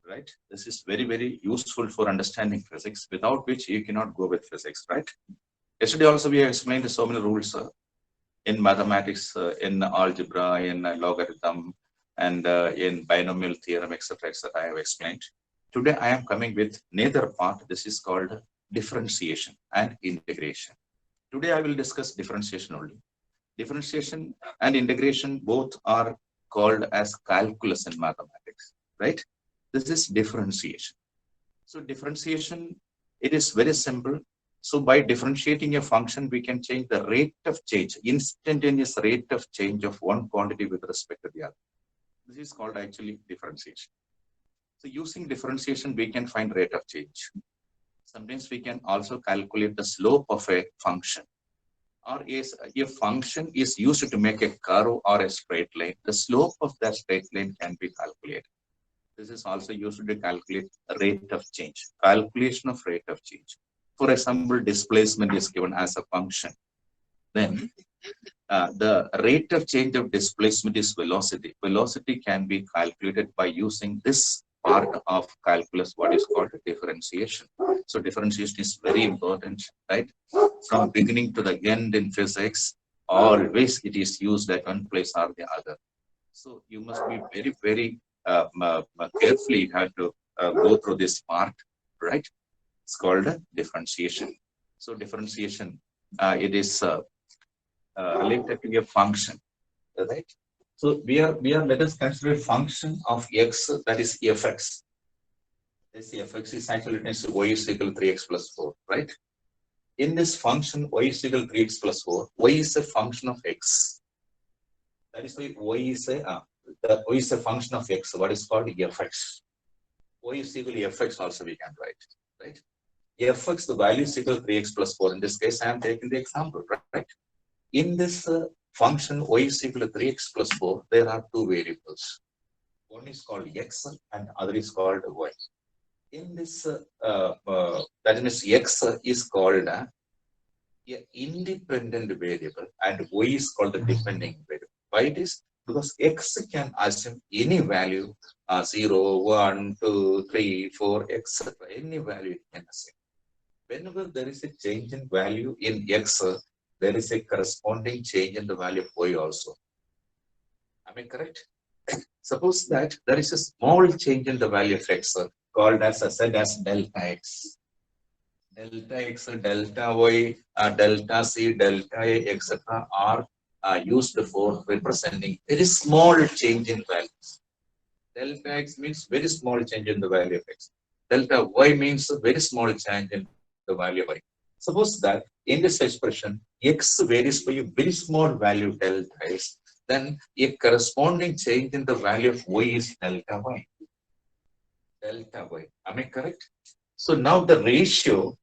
right? This is very, very useful for understanding physics, without which you cannot go with physics, right? Yesterday also we have explained so many rules in mathematics, in algebra, in logarithm, and in binomial theorem, etc., etc. I have explained. Today I am coming with another part. This is called differentiation and integration. Today I will discuss differentiation only. Differentiation and integration both are called as calculus in mathematics, right? This is differentiation. So differentiation, it is very simple. So by differentiating a function, we can change the rate of change, instantaneous rate of change of one quantity with respect to the other. This is called actually differentiation. So using differentiation, we can find rate of change. Sometimes we can also calculate the slope of a function. Or is a function is used to make a curve or a straight line, the slope of that straight line can be calculated. This is also used to calculate rate of change, calculation of rate of change. For example, displacement is given as a function. Then the rate of change of displacement is velocity. Velocity can be calculated by using this part of calculus, what is called differentiation. So differentiation is very important, right? From beginning to the end in physics, always it is used at one place or the other. So you must be very, very carefully you have to go through this part, right? It's called differentiation. So differentiation, it is related to a function, right? So let us consider a function of x, that is fx. This fx is actually y is equal to 3x plus 4, right? In this function y is equal to 3x plus 4, y is a function of x. That is why y is a function of x, what is called fx. Y is equal to fx also we can write, right? Fx, the value is equal to 3x plus 4. In this case, I am taking the example, right? In this function y is equal to 3x plus 4, there are two variables. One is called x and other is called y. In this, that means x is called an independent variable and y is called the dependent variable. Why it is? Because x can assume any value, 0, 1, 2, 3, 4, etc. Any value it can assume. Whenever there is a change in value in x, there is a corresponding change in the value of y also. Am I correct? Suppose that there is a small change in the value of x called as said as delta x. Delta x, delta y, delta c, delta a, etc. are used for representing very small change in values. Delta x means very small change in the value of x. Delta y means a very small change in the value of y. Suppose that in this expression, x varies by a very small value delta x, then a corresponding change in the value of y is delta y. Delta y. Am I correct? So now the ratio,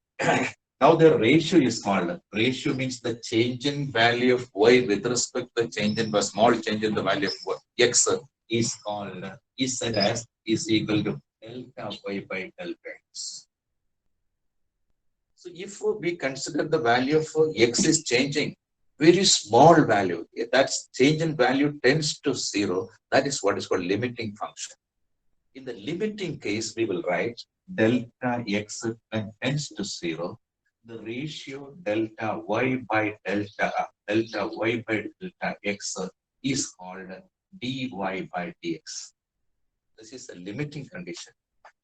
now the ratio is called. Ratio means the change in value of y with respect to the change in the small change in the value of x is called, is said as, is equal to delta y by delta x. So if we consider the value of x is changing, very small value, that change in value tends to 0, that is what is called limiting function. In the limiting case, we will write delta x tends to 0. The ratio delta y by delta x is called dy by dx. This is a limiting condition.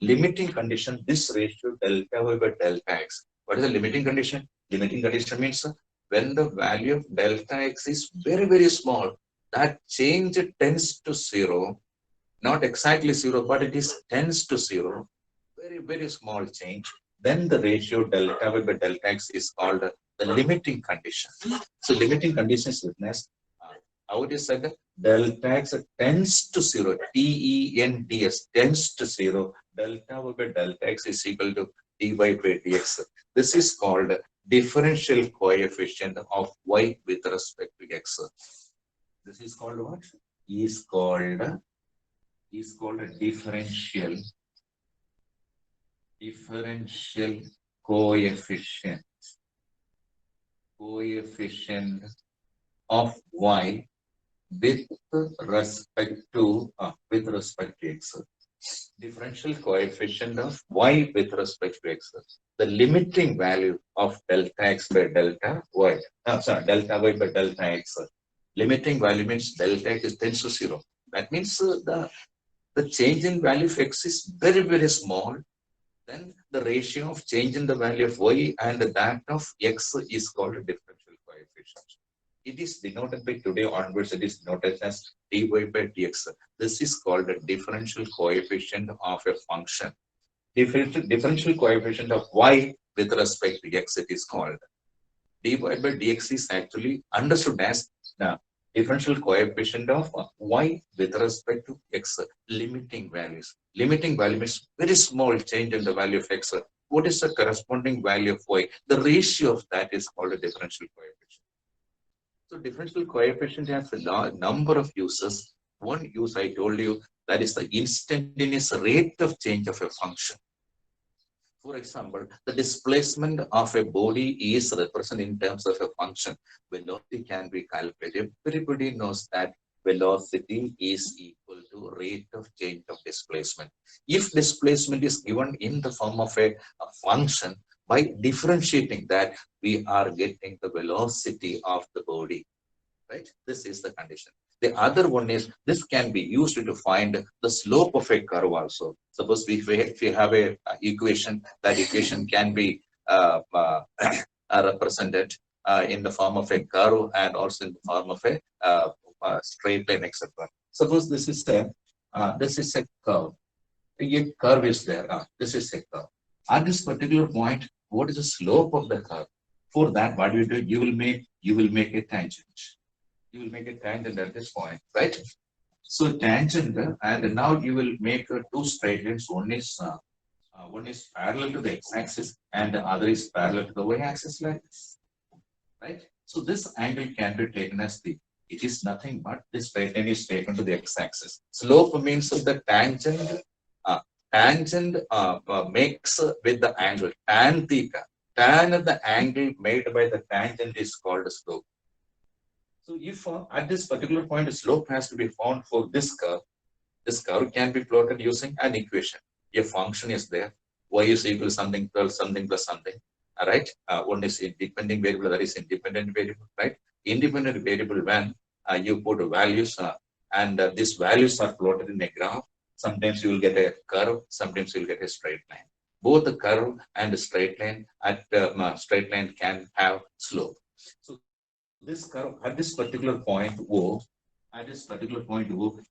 Limiting condition, this ratio delta y by delta x. What is the limiting condition? Limiting condition means when the value of delta x is very, very small, that change tends to 0. Not exactly 0, but it is tends to 0. Very, very small change. Then the ratio delta y by delta x is called the limiting condition. So limiting condition is written as how it is said, delta x tends to 0, TENDS, tends to 0, delta y by delta x is equal to dy by dx. This is called differential coefficient of y with respect to x. This is called what? Is called a differential coefficient of y with respect to x. differential coefficient of y with respect to x. The limiting value of delta x by delta y. Sorry, delta y by delta x. Limiting value means delta x tends to 0. That means the change in value of x is very, very small. Then the ratio of change in the value of y and that of x is called a differential coefficient. It is denoted by today onwards, it is denoted as dy by dx. This is called a differential coefficient of a function. Differential coefficient of y with respect to x, it is called. Dy by dx is actually understood as the differential coefficient of y with respect to x, limiting values. Limiting value means very small change in the value of x. What is the corresponding value of y? The ratio of that is called a differential coefficient. So differential coefficient has a number of uses. One use I told you, that is the instantaneous rate of change of a function. For example, the displacement of a body is represented in terms of a function. Velocity can be calculated. Everybody knows that velocity is equal to rate of change of displacement. If displacement is given in the form of a function, by differentiating that, we are getting the velocity of the body. Right? This is the condition. The other one is, this can be used to find the slope of a curve also. Suppose if we have a equation, that equation can be represented in the form of a curve and also in the form of a straight line, etc. Suppose this is a curve. A curve is there. This is a curve. At this particular point, what is the slope of the curve? For that, what do you do? You will make a tangent. You will make a tangent at this point, right? So tangent, and now you will make two straight lines. One is parallel to the x-axis, and the other is parallel to the y-axis, like this, right? So this angle can be taken as it is nothing but this straight line is taken to the x-axis. Slope means the tangent. Tangent makes with the angle tan theta. Tan of the angle made by the tangent is called slope. So if at this particular point a slope has to be found for this curve can be plotted using an equation. A function is there, y is equal to something plus something plus something, right? One is independent variable, that is independent variable, right? Independent variable when you put values and these values are plotted in a graph. Sometimes you will get a curve, sometimes you will get a straight line. Both the curve and the straight line can have slope. So this curve at this particular point O,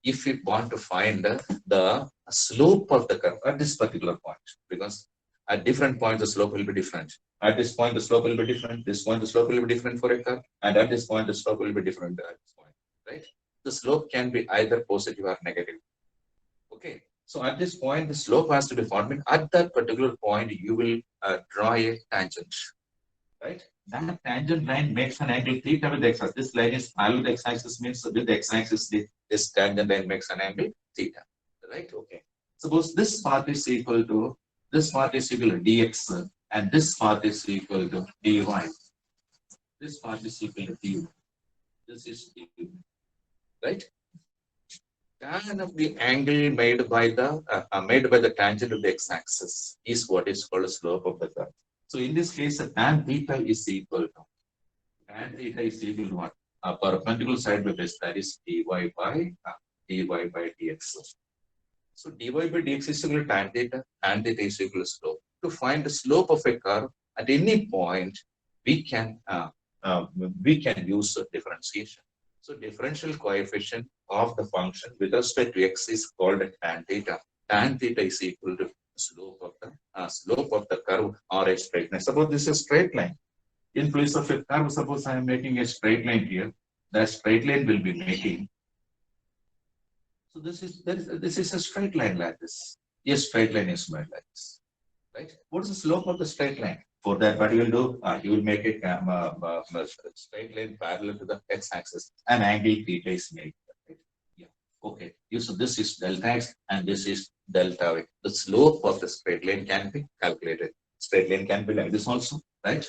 if we want to find the slope of the curve at this particular point, because at different points the slope will be different. At this point the slope will be different. This point the slope will be different for a curve, and at this point the slope will be different at this point, right? The slope can be either positive or negative. Okay, so at this point the slope has to be found. At that particular point you will draw a tangent, right? That tangent line makes an angle theta with the x-axis. This line is parallel to the x-axis, means with the x-axis, this tangent line makes an angle theta, right? Okay. Suppose this part is equal to dx, and this part is equal to dy. This part is equal to dy. This is dy, right? Tan of the angle made by the tangent of the x-axis is what is called the slope of the curve. So in this case, tan theta is equal to what? Perpendicular side by base, that is dy by dx. So dy by dx is equal to tan theta is equal to slope. To find the slope of a curve at any point, we can use differentiation. So differential coefficient of the function with respect to x is called tan theta. Tan theta is equal to slope of the curve or a straight line. Suppose this is a straight line. In place of a curve, suppose I am making a straight line here. That straight line will be making. So this is a straight line like this. Yes, straight line is made like this, right? What is the slope of the straight line? For that, what you will do? You will make a straight line parallel to the x-axis, and angle theta is made. Right? Yeah. Okay. So this is delta x, and this is delta y. The slope of the straight line can be calculated. Straight line can be like this also, right?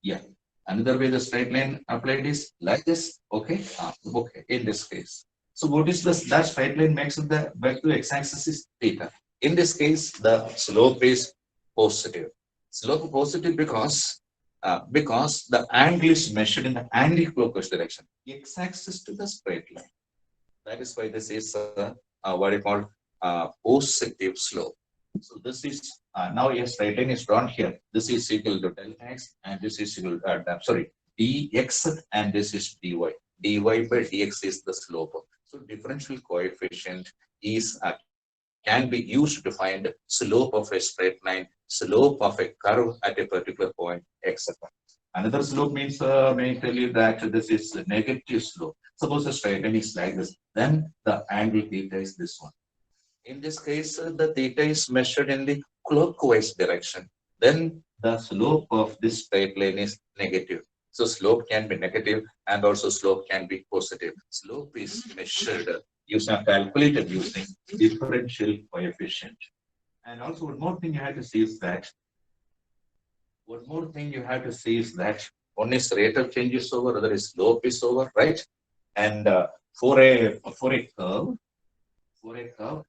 Yeah. Another way the straight line applied is like this. Okay. Okay. In this case. So what is this? That straight line makes the back to x-axis is theta. In this case, the slope is positive. Slope positive because the angle is measured in the anti-clockwise direction, x-axis to the straight line. That is why this is what you call positive slope. So this is now a straight line is drawn here. This is equal to delta x, and this is equal sorry, dx, and this is dy. dy by dx is the slope. So differential coefficient is can be used to find slope of a straight line, slope of a curve at a particular point, etc. Another slope means may tell you that this is a negative slope. Suppose the straight line is like this, then the angle theta is this one. In this case, the theta is measured in the clockwise direction. Then the slope of this straight line is negative. So slope can be negative and also slope can be positive. Slope is measured using calculated using differential coefficient. And also one more thing you have to see is that one is rate of change is over, other is slope is over, right? And for a curve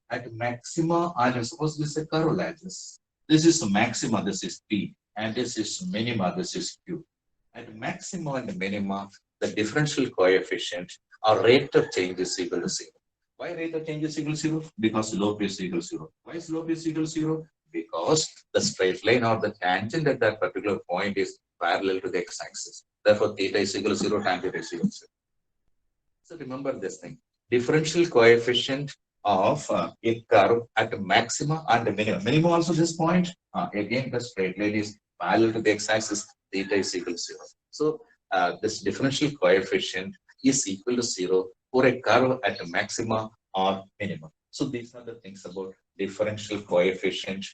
at maxima, and suppose this is a curve like this. This is maxima, this is P, and this is minima, this is Q. At maxima and minima, the differential coefficient or rate of change is equal to 0. Why rate of change is equal to 0? Because slope is equal to 0. Why slope is equal to 0? Because the straight line or the tangent at that particular point is parallel to the x-axis. Therefore, theta is equal to 0, tan theta is equal to 0. So remember this thing. Differential coefficient of a curve at maxima and minimum. Minimum also this point. Again, the straight line is parallel to the x-axis. Theta is equal to 0. So this differential coefficient is equal to 0 for a curve at a maxima or minimum. So these are the things about differential coefficient.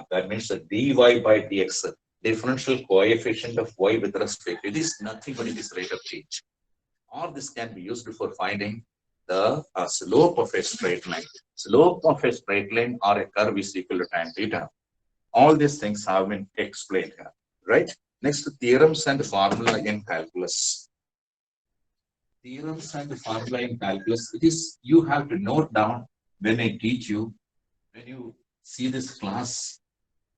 That means the dy by dx, differential coefficient of y with respect. It is nothing but it is rate of change. Or this can be used for finding the slope of a straight line. Slope of a straight line or a curve is equal to tan theta. All these things have been explained here, right? Next, theorems and formula in calculus. Theorems and formula in calculus, it is you have to note down when I teach you, when you see this class,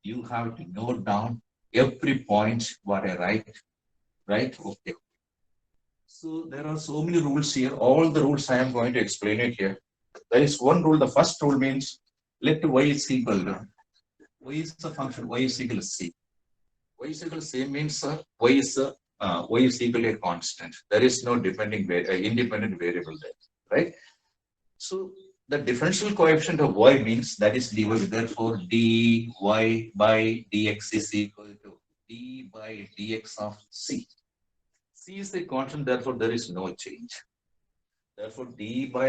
you have to note down every point what I write, right? Okay. So there are so many rules here. All the rules I am going to explain it here. There is one rule. The first rule means let y is equal to y is a function, y is equal to c. Y is equal to c means y is equal to a constant. There is no independent variable there, right? So the differential coefficient of y means that is dy. Therefore, dy by dx is equal to d by dx of c. C is a constant, therefore there is no change. Therefore, d by